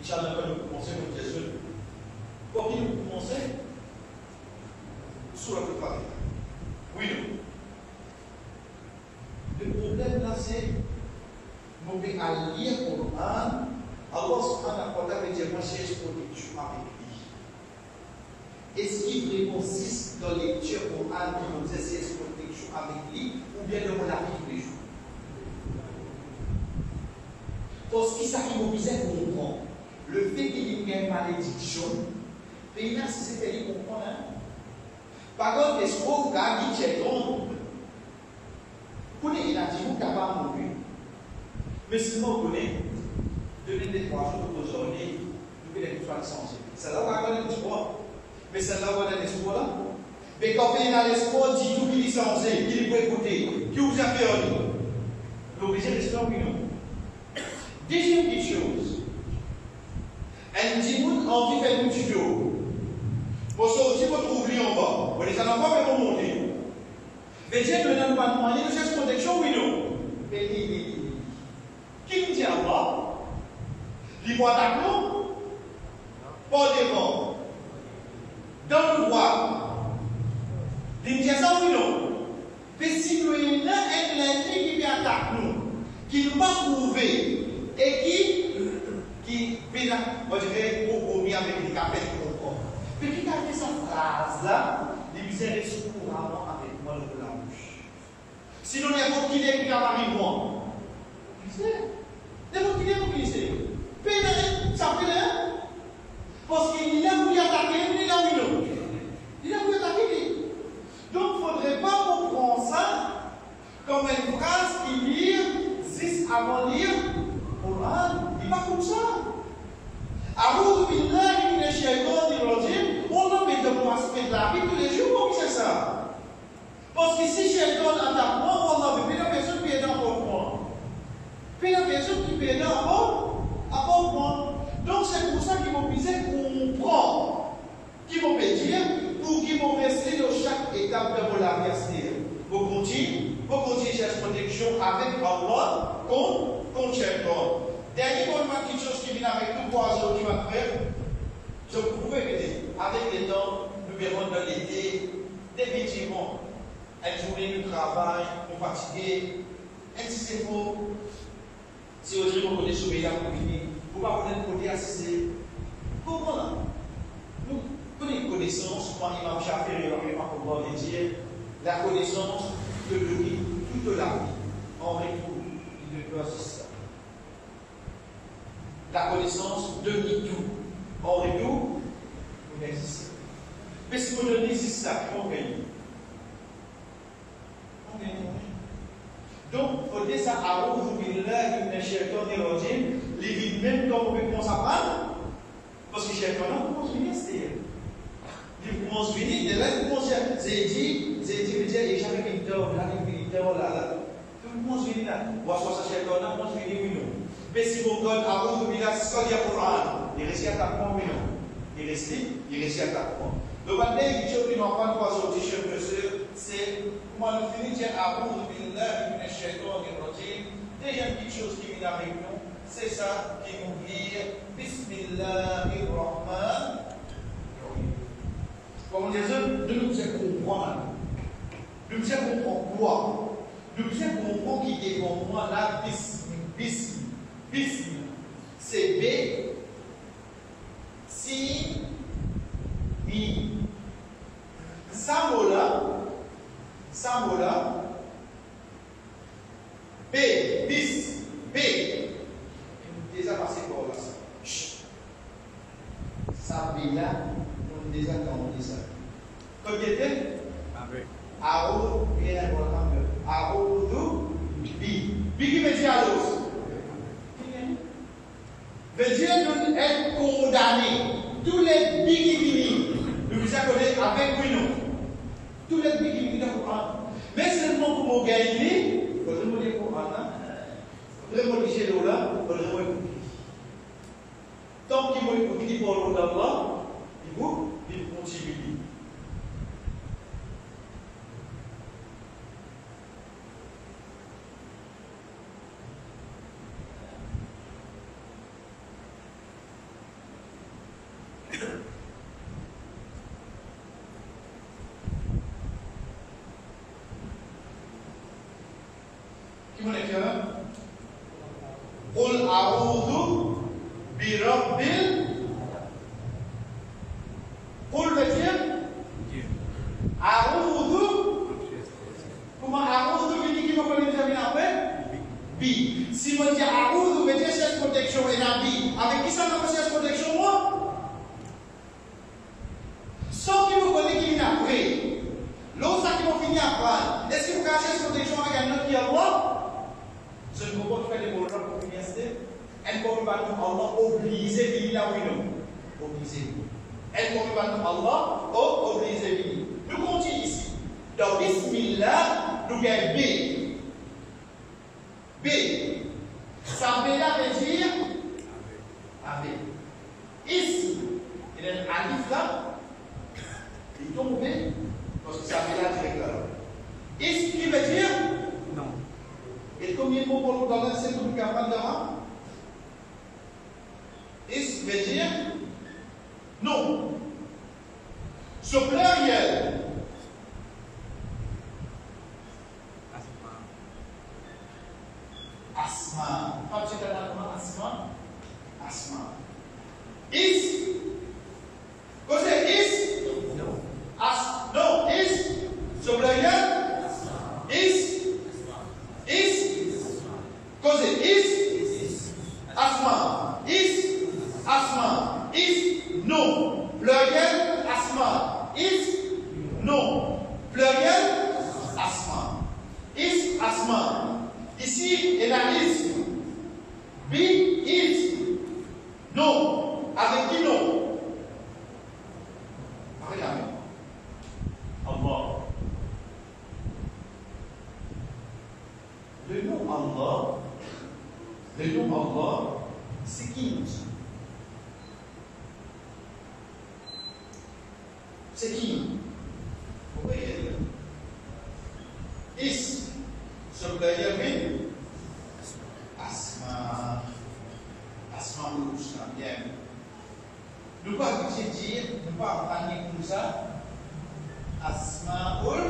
Inch'Allah, quand nous commençons notre Jésus. Quand nous commençons, sur la préparation. Oui, non. Le problème là, c'est nous devons à lire le Coran. Allah subhanahu wa ta'ala dit moi, j'ai protection avec lui. Est-ce qu'il vraiment consiste dans la lecture du Coran pour nous essayer de protection? connexion avec lui ou bien de la vie tous les jours. Parce que ça qui m'oblige à comprendre, le fait qu'il y ait une malédiction, et là, si c'était lui comprendre, par contre, est-ce que vous avez dit que vous il a dit vous capable de mourir. Mais sinon, vous connaissez, demain des 3 jours aujourd'hui, nous pouvons être changer. C'est là où on a l'espoir. Mais c'est là où on a l'espoir là. Mais quand il a l'espoir, dit tout qu'il est censé, qu'il peut écouter, qui vous a fait en lui. L'obligé l'espoir, oui, non. Deuxième petite chose. Un petit monde envie de faire une studio. Pour sortir, vous trouvez en bas. Vous les avez pas fait remonter. Mais Dieu ne donne pas de moyens de chercher protection, oui, non. Mais qui nous dit en bas? Il voit d'accord? Pas devant. Dans le droit. Il dit ça, oui, non. Mais si nous avons un qui vient attaquer nous, qui ne pas trouver, et qui vient, on dirait, compromis avec les capelles de corps. Mais qui a fait cette phrase-là, il disait, reste couramment avec moi dans la bouche. Sinon, il y a beaucoup qui est qui a marié moi. Il sait. Il y a beaucoup qui est qui sait. Pénal, ça fait rien. Parce qu'il a voulu attaquer, il a voulu non. Il a voulu attaquer. Donc, il ne faudrait pas comprendre ça comme une phrase qui lit, juste avant de lire, Coran, il n'est pas comme ça. Aoudou billahi minash shaitanir rajim, on a mis de mon aspect de la vie tous les jours, comment c'est ça? Parce que si shaitan attaque moi, on a vu la personne qui est dans mon point. Puis la personne qui est dans mon point. Donc c'est pour ça qu'ils m'ont visé comprendre, qu'ils m'ont dire, pour qu'ils m'ont resté dans chaque étape de mon adversaire. Vous continuez à chercher protection avec Allah contre shaitan. Dernière petite chose qui vient avec nous, 3 jours qui va faire, je pouvais aider. Avec les temps, nous verrons dans l'été, définitivement, une journée de travail, on fatigué, et si c'est faux, si aujourd'hui on connaît ce pays là pour finir, vous ne pouvez pas côté assister. Comment là? Nous prenons une connaissance, quand il m'a fait faire, il m'a pouvoir dire, la connaissance de lui toute la vie. En retour, il ne peut assister. La connaissance de tout. En retour, vous n'existez pas. Mais si vous ne n'existez pas, on gagne. On gagne. Donc, il faut dire ça à aujourd'hui, là, il y a un chercheur d'érogène, les vies même quand on peut commencer à prendre, parce que chercheur là, on commence à venir, c'est-à-dire. Il commence à venir, et là, il commence à dire, veut dire, et jamais qu'il dort, là, tout le monde se dit là. Ou à ce chercheur là, on commence à venir, oui, non. Mais si vous donnez à vous, vous dites, c'est ce qu'il y a pour Coran. Il reste à ta point, oui, non. Il reste à ta point. Donc, maintenant, il dit que nous n'avons pas de sortir chez monsieur, c'est comment nous finissons à vous, vous dites, là, il y a déjà une petite chose qui vient avec nous, c'est ça qui nous dit, Bismillahirrahmanirrahim. Comme on dit, de nous faire comprendre. De nous faire comprendre quoi? De nous faire comprendre qui est pour moi là, Bism, c'est B, Si, Mi. Samola, B, bis, B. Déjà passé par là. Ça, B là, on déjà entendu ça. Comme il était, Aoudou, bien Aoudou, Bi. Bi qui veut dire alors? Veut dire nous être condamnés. Tous les bi qui finissent, nous vous accordons avec oui non. Tous les bi qui finissent dans le Coran. Mais seulement pour vous gagner, il faut remonter le Coran. Remonter l'eau là, il faut remonter. Tant qu'il vous écoutez pour l'eau d'Allah, il vous continue. قل أعوذ برب قل بجيب أعوذ B. Si je dis à où vous mettez cette protection et la B, avec qui ça m'a fait cette protection moi? Sans que vous connaissez qui vient après. L'autre, ça qui vont finir après. Est-ce que vous cachez cette protection avec un autre qui est Allah? Je ne peux pas faire des programmes pour l'université. Elle ne peut pas nous Allah obliger de venir là où non. Obliger. Elle ne peut pas nous Allah obliger de venir. Nous continuons ici. Dans Bismillah, nous avons B. B. Ça veut dire avec. Ici, il y a un alif là. Il tombe parce que ça veut dire là. Ici, qui veut dire non. Et combien de mots pour nous dans l'ancien nous capables d'avant? Ici veut dire non. Ce pluriel. Asma. Pas tu as comment asma? Asma. Is. Qu'est-ce que c'est is? Non. As. Non. Is. Ce pluriel. Is. Is. Qu'est-ce que c'est is? Asma. Is. Asma. Is. Non. Pluriel. Asma. Is. Non. Pluriel. Asma. Is. Asma. Ici, il y a is. B, is. Non. Avec qui non? Regardez. Allah. Le nom Allah, c'est qui nous? C'est qui? Vous voyez? Is. Ce pluriel vide. Asma. Asma Husna. Bien. Nous ne pouvons pas dire, nous ne pouvons pas parler comme ça. Asmaul.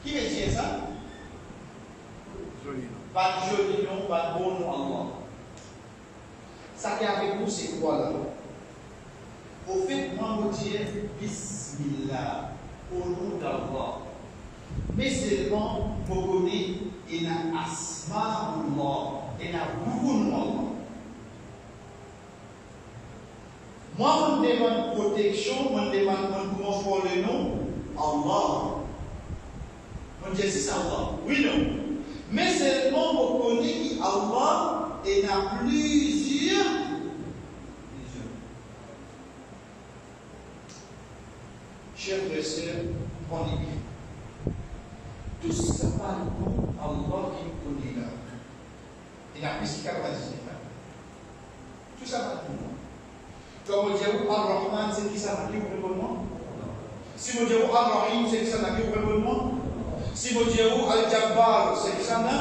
Qui veut dire ça? Pas de joli nom, pas de bon nom Allah. Ça qui est avec nous, c'est quoi là? Au fait, moi, je dis Bismillah, au nom d'Allah. Mais seulement, vous connaissez, il y a Asma'ullah, il y a beaucoup de noms. Moi, je demande protection, je demande comment pour le nom, Allah. Je dis c'est ça, Allah. Oui, non. Mais seulement, vous connaissez Allah, il y a plusieurs. Chers frères et sœurs, on est bien. Tout ça va nous, Allah qui nous connaît là. Il y a plus de 99. Tout ça va nous. Comme on dit Ar-Rahman, c'est qui ça n'a qui vous répondement? Si on dit Ar-Rahim, c'est qui ça n'a qui vous répondement? Si on dit Al-Jabbar, c'est qui ça n'a?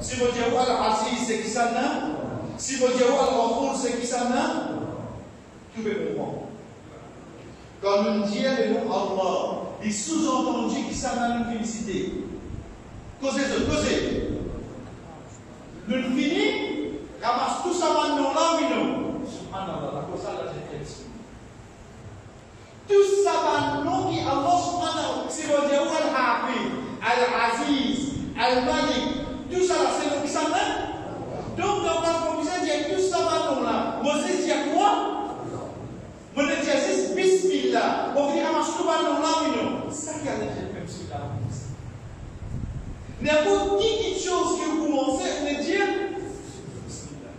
Si on dit Al-Aziz, c'est qui ça n'a? Si on dit Al-Ghafur, c'est qui ça n'a? Tout le répondement. Quand nous disons le nom Allah, il sous-entendu qui ça n'a une félicité. Causez. Nous finissons, ramasse tout ça maintenant là, oui non. Subhanallah, la cause là, j'ai fait. Tout ça maintenant qui Allah subhanahu, si vous dites Al-Hafiz, Al-Aziz, Al-Malik, tout ça là, c'est le qui ça n'a. Donc dans la proposition, il y a tout ça maintenant là. Moses dit quoi? Mon exercice, Bismillah. On dit, ramasse tout maintenant là, oui non. C'est ça qui a été fait sur la route. N'importe qui chose que vous commencez, vous dire Bismillah.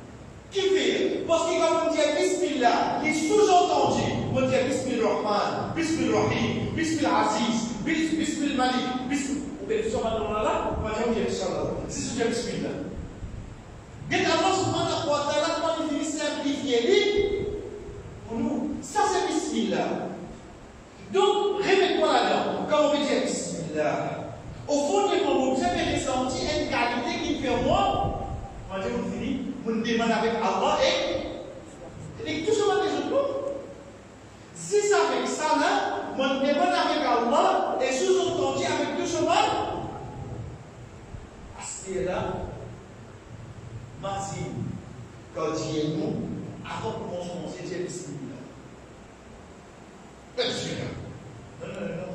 Qui fait? Parce que quand on dit Bismillah, il est sous-entendu. On dit Bismillahirrahman, Bismillahirrahim, Bismillahaziz, Bismillahmalik, Bismillah. Vous pouvez dire maintenant là, on va dire Inch'Allah. C'est ce que j'ai Bismillah. Et Allah subhanahu wa ta'ala, quand il finit simplifier, pour nous, ça c'est Bismillah. Donc, remets-toi là-dedans. Quand on veut dire Bismillah, au fond de mon vous avez ressenti une qualité qui fait moi. On va dire, on finit, on demande avec Allah et tout ce matin, je trouve. Si ça fait ça là, on demande avec Allah et sous-entendu avec tout ce matin. À ce là, Mazim, quand il est nous, avant de commencer, c'est Bismillah. Non.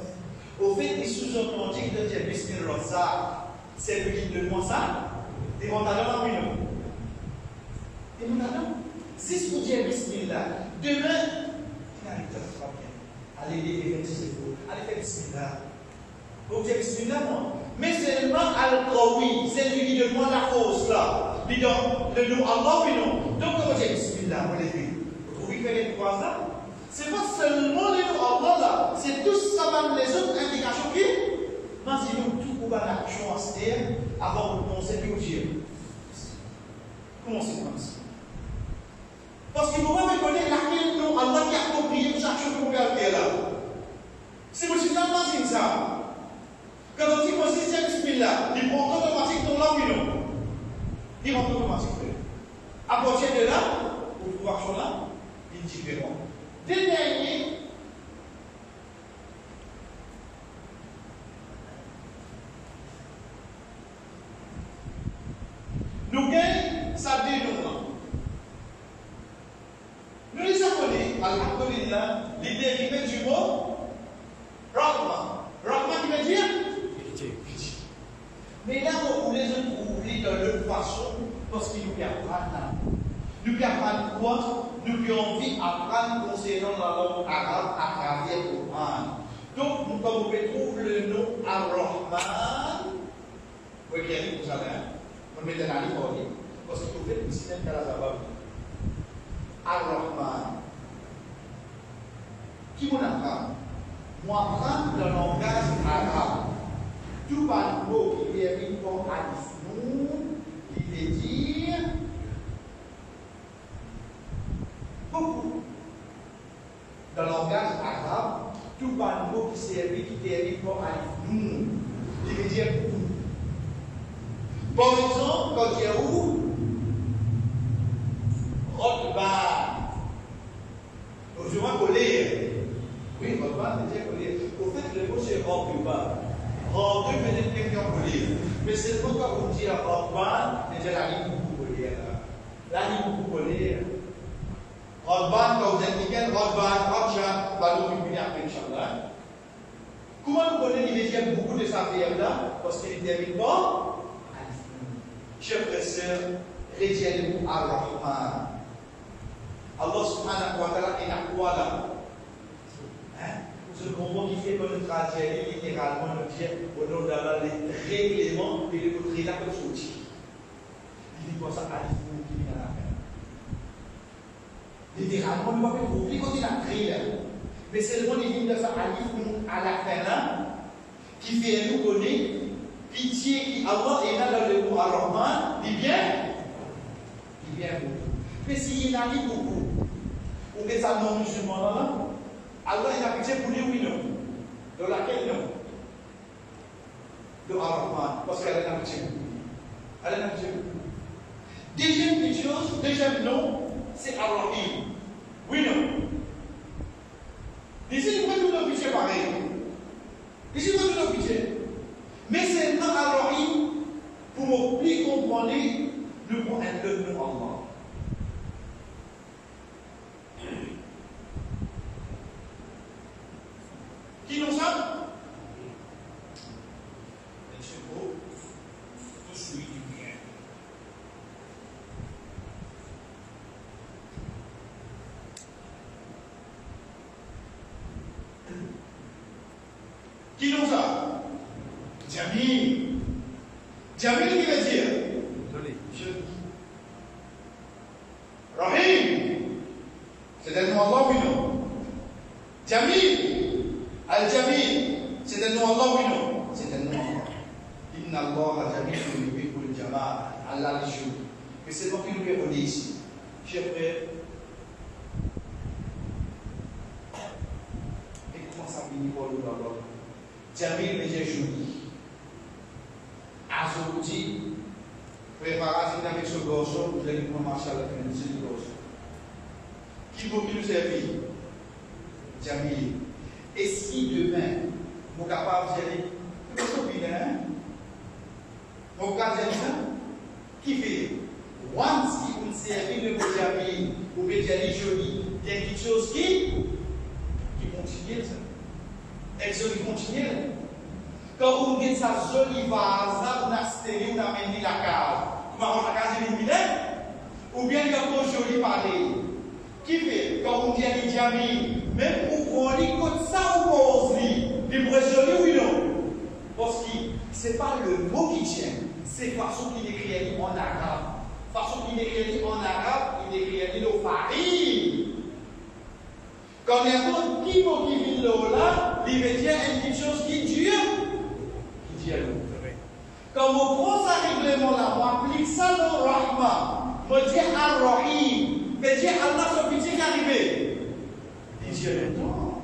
Au fait, il sous-entendu que Dieu Bismillah, c'est lui qui demande ça. Des pantalons, oui, non. Des pantalons. Si ce vous dit bismillah, demain, allez les allez faire bismillah. Vous dites bismillah, non. Mais seulement al-Qawi, c'est lui qui demande la force là. Dis donc, le nom Allah, oui, non. Donc, quand vous dites bismillah, vous l'avez vu. Vous trouvez qu'il les trois là? C'est pas seulement le nom Allah là, c'est tout ça, même les autres indications qui. Mais c'est nous tout pour l'action à se dire avant de commencer à dire. Comment c'est comme ça? Parce qu'il ne faut pas reconnaître laquelle nom Allah qui a approprié chaque chose que vous avez là. Si vous dites dans ça, quand on dit qu'on dit bismillah, il prend automatiquement là oui non. Il rentre automatiquement. À partir de là, pour pouvoir action là, il est différent. Des derniers, nous gagnons ça dénomme. Nous les appelons, alhamdulillah, les dérivés du mot Rahman. Rahman qui veut dire pitié. Mais là, vous les trouvez de l'autre façon parce qu'il nous apprend là. Nous apprendre quoi? Nous avons envie d'apprendre concernant la langue arabe à travers le Coran. Donc, nous, comme vous pouvez trouver le nom Ar-Rahman, vous voyez, vous savez, on met un ali pour lui, parce qu'il faut faire le système Kalazabab. Ar-Rahman. Qui m'en apprend? Moi, apprendre le langage arabe. Tout par le mot qui est mis pour Alif-Noun, qui veut dire beaucoup. Dans le langage arabe, tout par le mot qui est mis pour Alif-Noun, qui veut dire beaucoup. Par exemple, quand il y a où? Rotban. Je vois coller. Oui, Rotban, c'est dire coller. Au fait, le mot c'est Rotban. Rotban veut dire quelqu'un coller. Mais c'est pourquoi vous dites Rotban, c'est dire la ligne beaucoup coller. La ligne beaucoup coller. Rotban, quand vous êtes nickel, Rotban, Rotcha, va nous publier après, Inch'Allah. Comment vous connaissez l'immédiat beaucoup de sa là? Parce qu'il ne termine pas. Chers frères et sœurs, retirez-vous Ar-Rahman. Allah subhanahu wa ta'ala est à quoi là? Ce moment qui fait que nous traduisons littéralement le dire au nom d'Allah les règlements et les autres là comme sorti. Il dit quoi ça à l'ifou qui vient à la fin. Littéralement, nous ne pouvons pas oublier quand il a créé là. Mais c'est le monde qui vient de ça à l'ifou à la fin là qui fait nous connaître. Pitié qui Allah est là dans le mot Ar-Rahman, dit bien beaucoup. Mais s'il y en a dit beaucoup, ou que ça non musulman là, Allah il a pitié pour lui, oui, non. Dans laquelle non? De Ar-Rahman, parce qu'elle a pitié beaucoup. Elle a pitié beaucoup. Deuxième petite chose, deuxième nom, c'est Ar-Rahim. Oui, non. Ici, nous pouvons tout pitié pareil. Ici, nous pouvons tout pitié. Mais c'est dans Ar-Rahim, pour plus comprendre, nous pouvons être le nom Allah. Qui nous ça? Monsieur Beau, tout celui du bien. Qui nous ça? Jamil. Jamil qui veut dire? Joli. Rahim. C'est un nom Allah, oui, non? Jamil. Al-Jamil. C'est un nom Allah, oui, non? C'est un nom Allah. Inna Allah Jamil yuhibbul jamal. Allah les joue. Mais c'est moi qui nous le redis ici. Chers frères, et comment ça finit pour nous d'abord? Jamil veut dire joli. Azouti, préparation avec ce garçon, vous allez marcher à la fin de ce garçon. Qui vous nous servir? Jamil. Et si demain, vous êtes capable de dire, c'est votre opinion, vous pouvez dire ça? Qui fait? Once qui vous servir de vos Jamil, vous pouvez dire joli, il y a quelque chose qui continue ça. Et qui continue. Quand vous mettez sa jolie vase, là, vous avez stérilé, vous avez mis la cave. ou bien quand on joli parler. Qui fait, quand on dit à l'idjami, même pour qu'on lit comme ça ou qu'on lit, il pourrait joli oui non. Parce que ce n'est pas le mot qui tient, c'est la façon qu'il écrit en arabe. La façon qu'il écrit en arabe, il écrit au farine. Quand n'importe qui mot qui vient là, il veut dire une chose qui dure, qui dure l'autre. Quand on prend ça règlement là, on applique ça dans le Rahman, on dit Ar-Rahim. Mais Dieu, Allah, son petit qui arrivé. Il dit longtemps.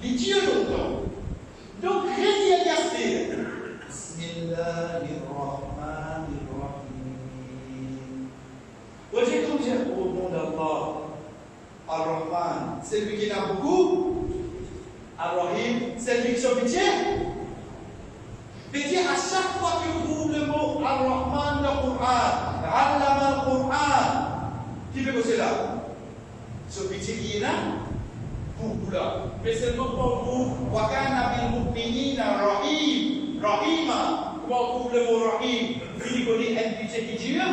Il dit longtemps. Donc, rien n'y a assez. Bismillahirrahmanirrahim. Vous avez comme dire au nom d'Allah, Ar-Rahman, c'est lui qui en a beaucoup. Ar-Rahim, c'est lui qui son pitié. Mais Dieu, à chaque fois que vous ouvrez le mot Ar-Rahman dans le Coran, Allama le Coran, qui veut que c'est là? Ce pitié qui est là, pour vous là. Mais seulement pour vous, Wakana bil mu'minina rahim, rahima. Comment on trouve le mot rahim? Il connaît un pitié qui dure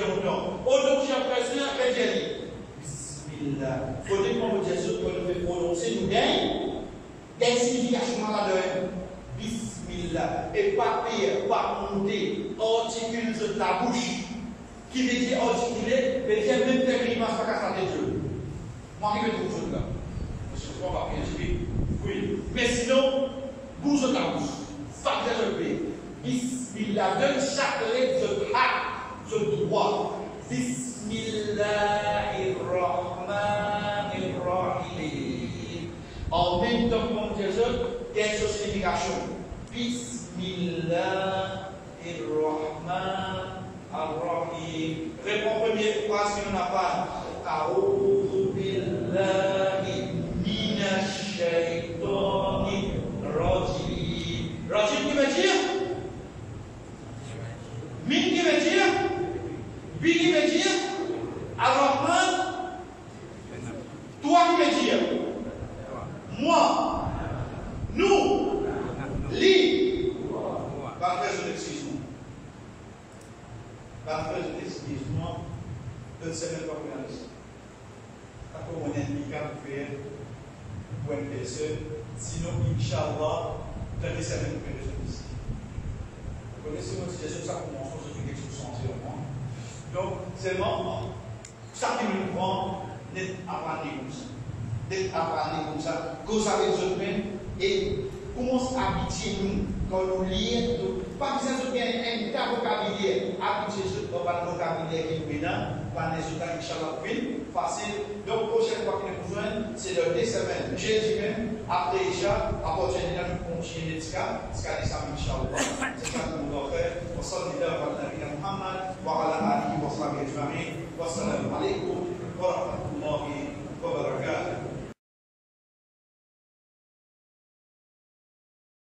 longtemps. Aujourd'hui, après ça, qu'est-ce qu'il dit? Bismillah. Faut dire comment Jésus peut nous faire prononcer, nous gagne. Quelle signification là-dedans? Bismillah. Et pas pire, pas monter, articule de la bouche. Qui veut dire articuler, veut dire même faire grimace pas qu'à de Dieu. Moi, je vais tout chose là. Je ne sais pas bien, oui. Mais sinon, bouge de la bouche. Ça fait le pays. Bismillah. Donne chaque lettre de haq, de droit. Bismillahirrahmanirrahim. En même temps, comme Jésus, il y a une signification. Bismillahirrahmanirrahim. Ar-Rahim. Réponds première phrase qu'il n'a pas. A'udhu billahi minash shaitanir rajim. Rajim qui veut dire? Min qui veut dire? Bi qui veut dire? Ar-Rahman? Toi qui veut dire? Moi? Nous? Lui? Va faire son excuse-moi. Va faire un excuse-moi de semaine pour la leçon. D'accord, on est handicap pour une personne. Sinon, Inch'Allah, la semaine pour la leçon ici. Vous connaissez notre situation, ça commence à se faire quelque chose entièrement. Donc, seulement, ça qui nous prend, d'être appris comme ça. D'être appris comme ça, cause avec les autres et commence à habituer nous quand nous lisons. Pas que ça soit bien un vocabulaire, habituer sur le vocabulaire qui est maintenant, par les autres, Inch'Allah, facile. Donc, prochaine fois qu'il nous besoin, c'est dans 2 semaines, jeudi même, après Isha, à partir de là, nous continuons Tika, Inch'Allah. C'est ça que nous devons faire. Wa sallallahu ala nabiyina Muhammad, wa ala alihi wa sahbihi ajma'in. Wa salaamu alaykum wa rahmatullahi.